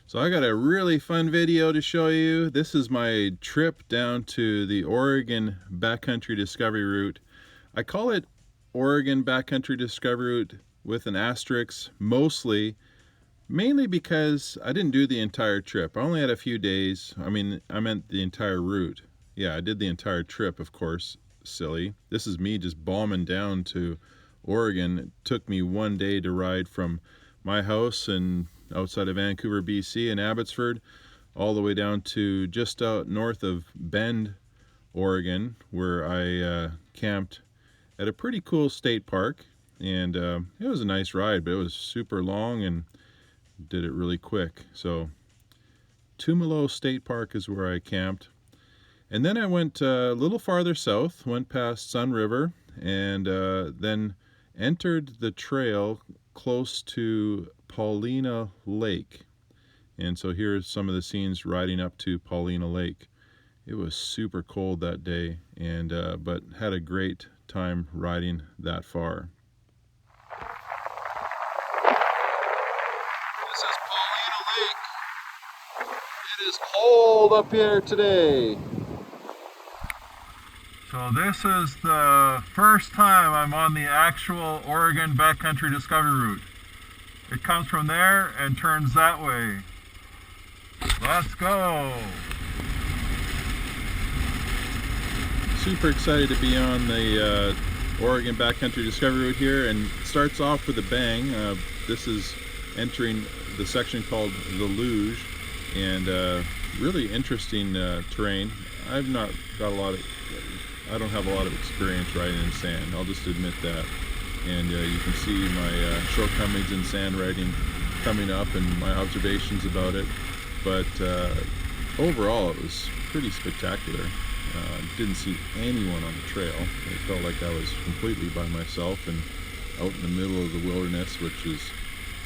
So I got a really fun video to show you. This is my trip down to the Oregon Backcountry Discovery Route. I call it Oregon Backcountry Discovery Route with an asterisk, mainly because I didn't do the entire trip. I only had a few days. I meant the entire route. Yeah, I did the entire trip, of course. Silly. This is me just bombing down to Oregon. It took me 1 day to ride from my house and outside of Vancouver, BC, in Abbotsford, all the way down to just out north of Bend, Oregon, where I camped at a pretty cool state park. And it was a nice ride, but it was super long and did it really quick. So Tumalo State Park is where I camped. And then I went a little farther south, went past Sun River, and then entered the trail close to Paulina Lake. And so here's some of the scenes riding up to Paulina Lake. It was super cold that day, and but had a great time riding that far. This is Paulina Lake. It is cold up here today. So this is the first time I'm on the actual Oregon Backcountry Discovery Route. It comes from there and turns that way. Let's go! Super excited to be on the Oregon Backcountry Discovery Route here, and it starts off with a bang. This is entering the section called the Luge, and really interesting terrain. I've not got I don't have a lot of experience riding in sand, I'll just admit that. And you can see my shortcomings in sand riding coming up and my observations about it. But overall it was pretty spectacular. Didn't see anyone on the trail. It felt like I was completely by myself and out in the middle of the wilderness, which is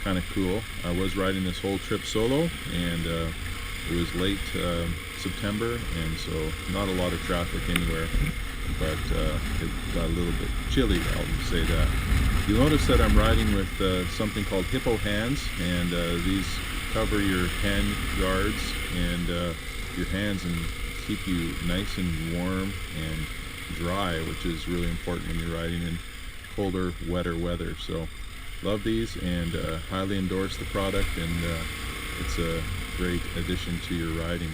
kind of cool. I was riding this whole trip solo, and it was late September, and so not a lot of traffic anywhere, but it got a little bit chilly, I'll say that. You'll notice that I'm riding with something called Hippo Hands, and these cover your hand guards and your hands and keep you nice and warm and dry, which is really important when you're riding in colder, wetter weather. So love these, and highly endorse the product, and it's a great addition to your riding.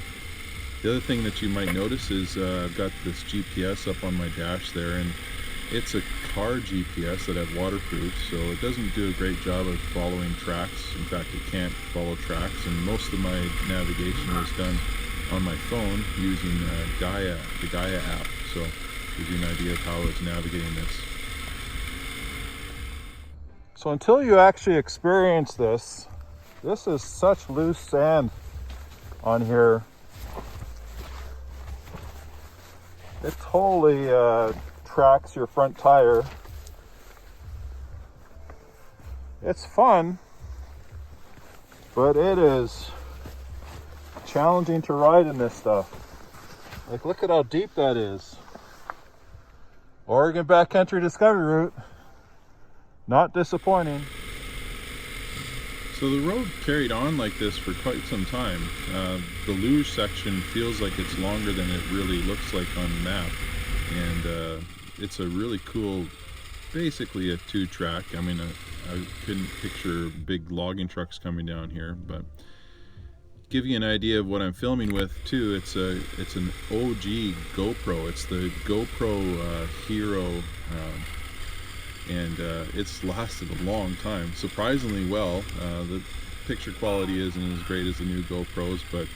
The other thing that you might notice is I've got this GPS up on my dash there, and it's a car GPS that I've waterproofed, so it doesn't do a great job of following tracks. In fact, it can't follow tracks, and most of my navigation was done on my phone using the Gaia app, so gives you an idea of how it's navigating this. So until you actually experience this is such loose sand on here. It totally tracks your front tire. It's fun, but it is challenging to ride in this stuff. Like, look at how deep that is. Oregon Backcountry Discovery Route. Not disappointing. So the road carried on like this for quite some time. The luge section feels like it's longer than it really looks like on the map, and it's a really cool, basically a two-track. I mean, I couldn't picture big logging trucks coming down here, but give you an idea of what I'm filming with too. It's an OG GoPro. It's the GoPro Hero. And it's lasted a long time, surprisingly well. The picture quality isn't as great as the new GoPros, but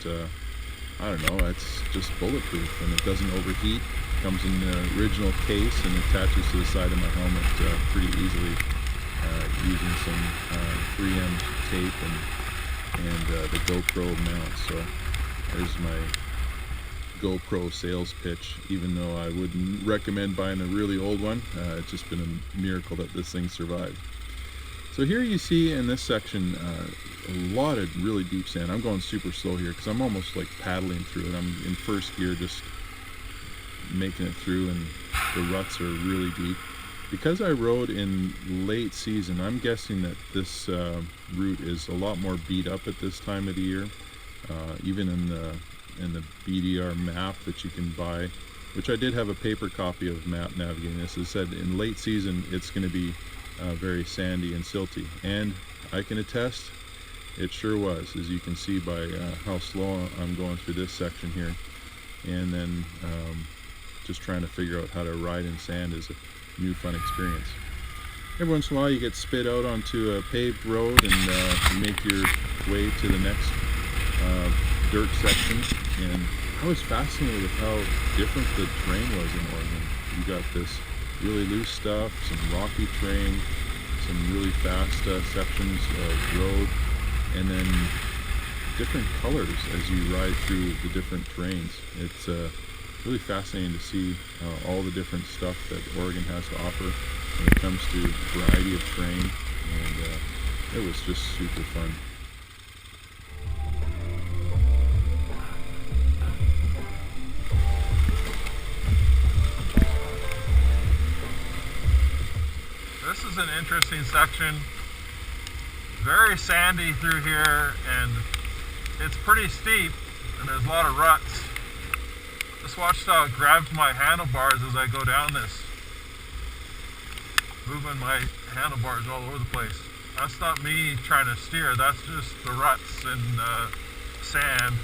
I don't know, it's just bulletproof and it doesn't overheat. It comes in the original case and attaches to the side of my helmet pretty easily using some 3M tape and the GoPro mount. So there's my GoPro sales pitch, even though I wouldn't recommend buying a really old one. It's just been a miracle that this thing survived. So here you see in this section a lot of really deep sand. I'm going super slow here because I'm almost like paddling through it. I'm in first gear just making it through, and the ruts are really deep. Because I rode in late season, I'm guessing that this route is a lot more beat up at this time of the year. Even in the BDR map that you can buy, which I did have a paper copy of map navigating this, it said in late season it's going to be very sandy and silty, and I can attest it sure was, as you can see by how slow I'm going through this section here, and then just trying to figure out how to ride in sand is a new fun experience. Every once in a while you get spit out onto a paved road and you make your way to the next dirt section, and I was fascinated with how different the terrain was in Oregon. You got this really loose stuff, some rocky terrain, some really fast sections of road, and then different colors as you ride through the different terrains. It's really fascinating to see all the different stuff that Oregon has to offer when it comes to variety of terrain, and it was just super fun. This is an interesting section, very sandy through here, and it's pretty steep, and there's a lot of ruts. Just watch how it grabs my handlebars as I go down this, moving my handlebars all over the place. That's not me trying to steer, that's just the ruts and sand.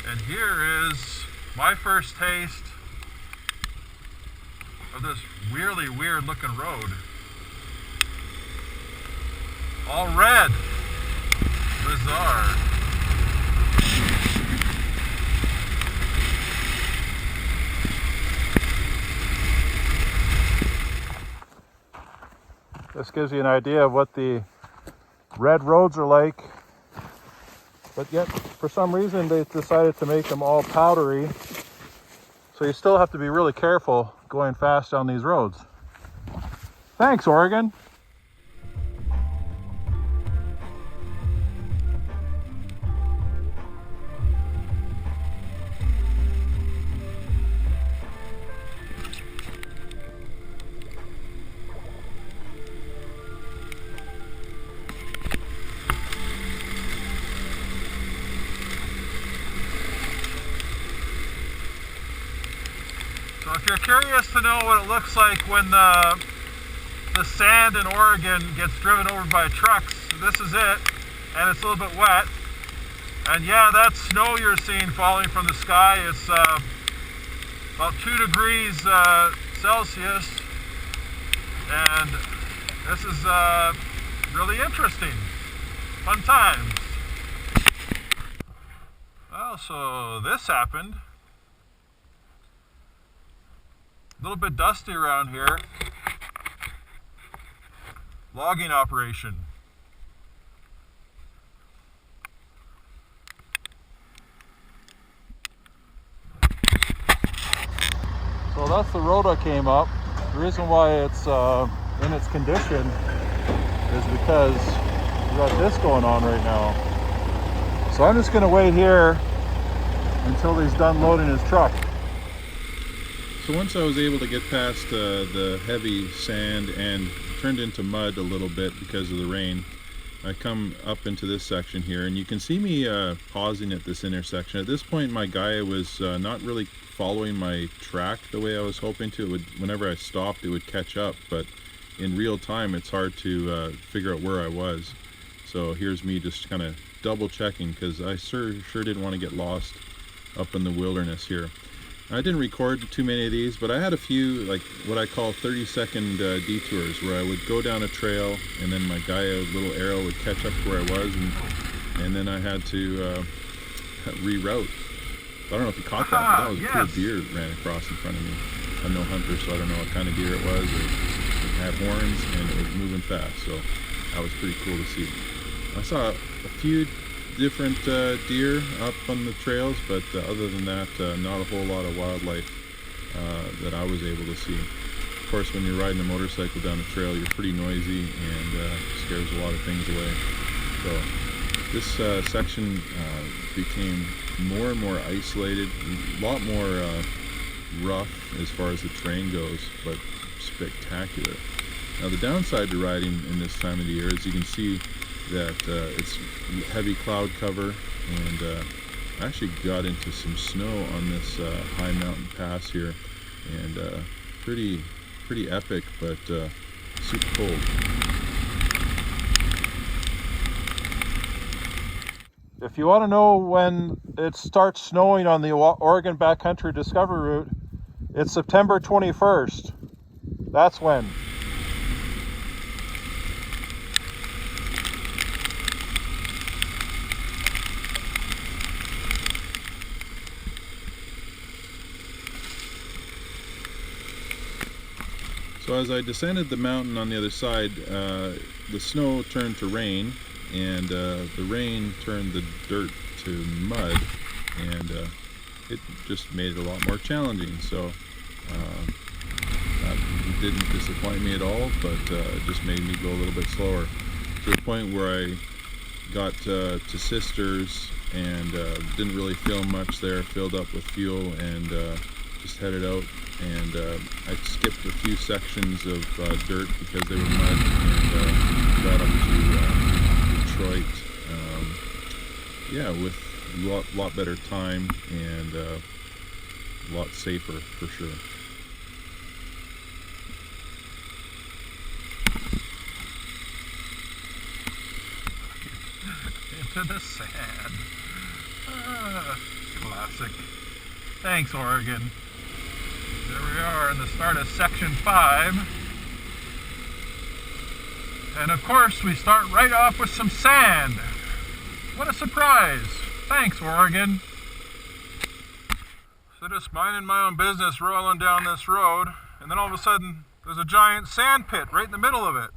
And here is my first taste of this really weird looking road. All red. Bizarre. This gives you an idea of what the red roads are like, but yet for some reason they decided to make them all powdery, so you still have to be really careful going fast on these roads. Thanks, Oregon. So if you're curious to know what it looks like when the sand in Oregon gets driven over by trucks, this is it, and it's a little bit wet. And yeah, that snow you're seeing falling from the sky, it's about 2 degrees Celsius, and this is really interesting. Fun times. Well, so this happened. A little bit dusty around here. Logging operation. So that's the road I came up. The reason why it's in its condition is because we got this going on right now. So I'm just gonna wait here until he's done loading his truck. So once I was able to get past the heavy sand and turned into mud a little bit because of the rain, I come up into this section here, and you can see me pausing at this intersection. At this point my Gaia was not really following my track the way I was hoping to. It would, whenever I stopped, it would catch up, but in real time it's hard to figure out where I was. So here's me just kind of double checking, because I sure didn't want to get lost up in the wilderness here. I didn't record too many of these, but I had a few, like what I call 30-second detours, where I would go down a trail and then my Gaia little arrow would catch up to where I was, and then I had to reroute. I don't know if you caught that, but that was a cool deer that ran across in front of me. I'm no hunter, so I don't know what kind of deer it was. It had horns and it was moving fast, so that was pretty cool to see. I saw a few different deer up on the trails, but other than that, not a whole lot of wildlife that I was able to see. Of course, when you're riding a motorcycle down the trail, you're pretty noisy and scares a lot of things away. So this section became more and more isolated, a lot more rough as far as the terrain goes, but spectacular. Now the downside to riding in this time of the year is you can see that it's heavy cloud cover, and I actually got into some snow on this high mountain pass here, and pretty epic, but super cold. If you want to know when it starts snowing on the Oregon Backcountry Discovery Route, it's September 21st. That's when. So as I descended the mountain on the other side, the snow turned to rain, and the rain turned the dirt to mud, and it just made it a lot more challenging. So that didn't disappoint me at all, but it just made me go a little bit slower, to the point where I got to Sisters and didn't really feel much there, filled up with fuel, and just headed out. And I skipped a few sections of dirt because they were mud, and got up to Detroit, yeah, with a lot better time, and a lot safer for sure. Into the sand. Classic. Thanks, Oregon. There we are in the start of section 5. And of course, we start right off with some sand. What a surprise. Thanks, Oregon. So just minding my own business, rolling down this road, and then all of a sudden, there's a giant sand pit right in the middle of it.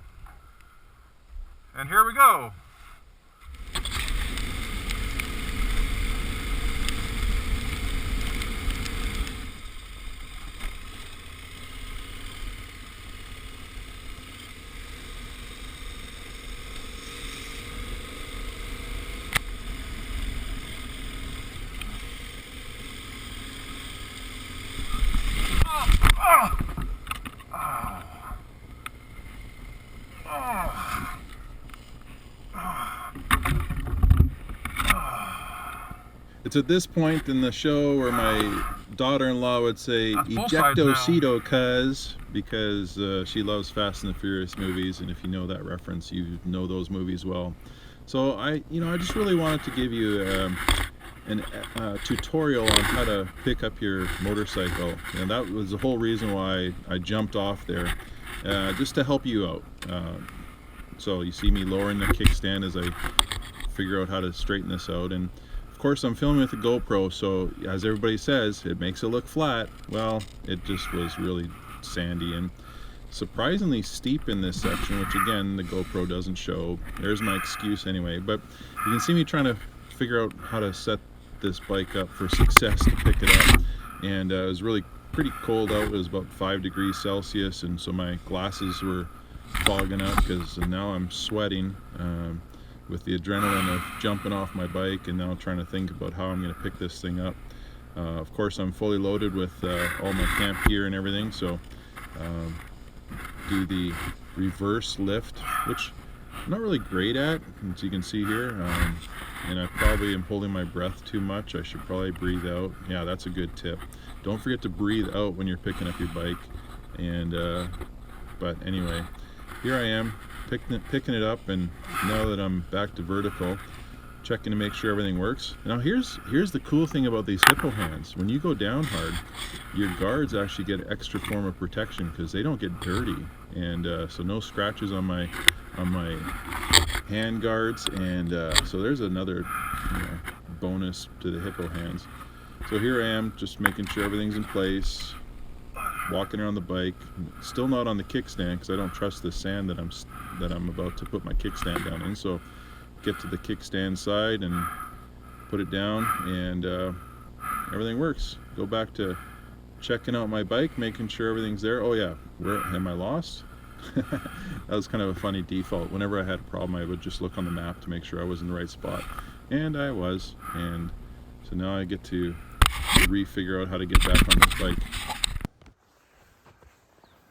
And here we go. It's at this point in the show where my daughter-in-law would say, "Ejecto-cedo, cuz," because she loves Fast and the Furious movies, and if you know that reference, you know those movies well. So I just really wanted to give you a tutorial on how to pick up your motorcycle, and that was the whole reason why I jumped off there, just to help you out. So you see me lowering the kickstand as I figure out how to straighten this out, and of course I'm filming with a GoPro, so as everybody says, it makes it look flat. Well, it just was really sandy and surprisingly steep in this section, which again the GoPro doesn't show. There's my excuse anyway, but you can see me trying to figure out how to set this bike up for success to pick it up. And it was really pretty cold out. It was about 5 degrees Celsius, and so my glasses were fogging up because now I'm sweating with the adrenaline of jumping off my bike, and now trying to think about how I'm going to pick this thing up. Of course, I'm fully loaded with all my camp gear and everything, so do the reverse lift, which I'm not really great at, as you can see here, and I probably am holding my breath too much. I should probably breathe out. Yeah, that's a good tip. Don't forget to breathe out when you're picking up your bike. And but anyway, here I am picking it up, and now that I'm back to vertical, checking to make sure everything works. Now here's the cool thing about these Hippo Hands. When you go down hard, your guards actually get an extra form of protection because they don't get dirty, and so no scratches on my hand guards, and so there's another bonus to the Hippo Hands. So here I am, just making sure everything's in place, walking around the bike, still not on the kickstand because I don't trust the sand that I'm about to put my kickstand down in. So get to the kickstand side and put it down, and everything works. Go back to checking out my bike, making sure everything's there. Oh yeah, where am I lost? That was kind of a funny default. Whenever I had a problem, I would just look on the map to make sure I was in the right spot, and I was. And so now I get to re-figure out how to get back on this bike.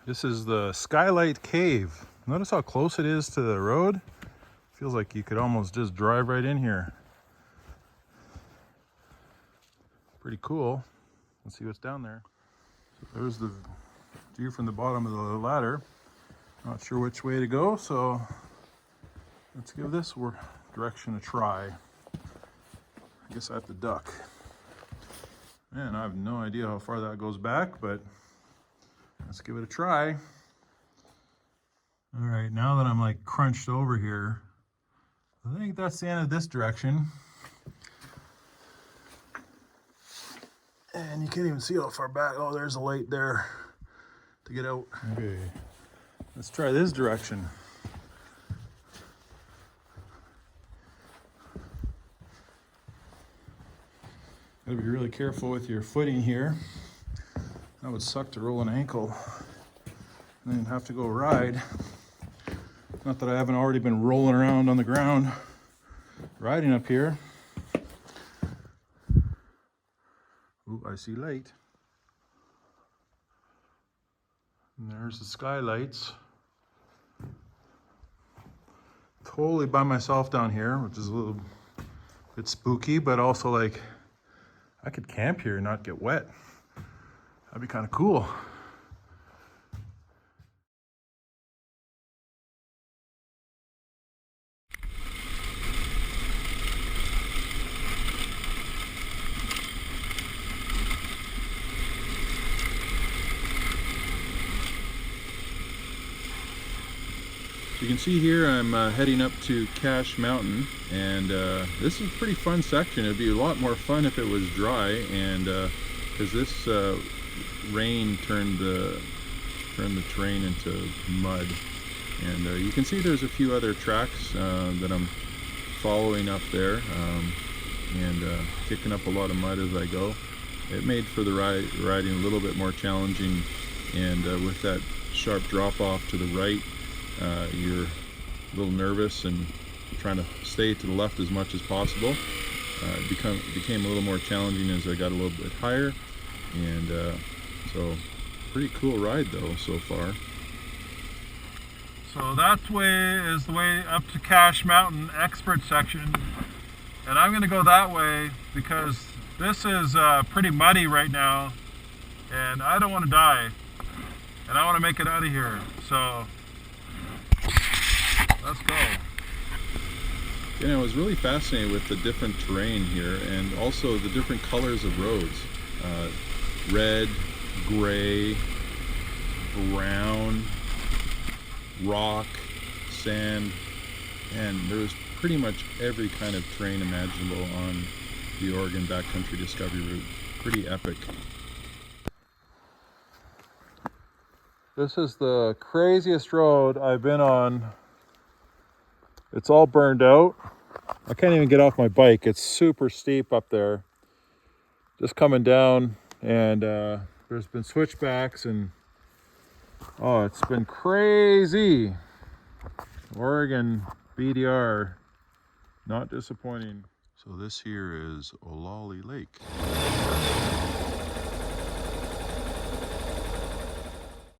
This is the Skylight Cave. Notice how close it is to the road? Feels like you could almost just drive right in here. Pretty cool. Let's see what's down there. So there's the view from the bottom of the ladder. Not sure which way to go, so let's give this direction a try. I guess I have to duck. Man, I have no idea how far that goes back, but let's give it a try. All right, now that I'm like crunched over here, I think that's the end of this direction. And you can't even see how far back. Oh, there's a light there to get out. Okay, let's try this direction. Gotta be really careful with your footing here. That would suck to roll an ankle and then have to go ride. Not that I haven't already been rolling around on the ground riding up here. Ooh, I see light. And there's the skylights. Totally by myself down here, which is a little bit spooky, but also like I could camp here and not get wet. That'd be kind of cool. You can see here I'm heading up to Cache Mountain, and this is a pretty fun section. It'd be a lot more fun if it was dry, and because this rain turned the terrain into mud. And you can see there's a few other tracks that I'm following up there, and kicking up a lot of mud as I go. It made for the riding a little bit more challenging, and with that sharp drop off to the right, you're a little nervous and trying to stay to the left as much as possible. It became a little more challenging as I got a little bit higher, and so pretty cool ride though so far. So that way is the way up to Cache Mountain expert section, and I'm going to go that way because this is pretty muddy right now, and I don't want to die, and I want to make it out of here. So let's go. And I was really fascinated with the different terrain here, and also the different colors of roads. Red, gray, brown, rock, sand, and there was pretty much every kind of terrain imaginable on the Oregon Backcountry Discovery Route. Pretty epic. This is the craziest road I've been on. It's all burned out. I can't even get off my bike. It's super steep up there. Just coming down, and there's been switchbacks, and oh, it's been crazy. Oregon BDR, not disappointing. So this here is Olali Lake.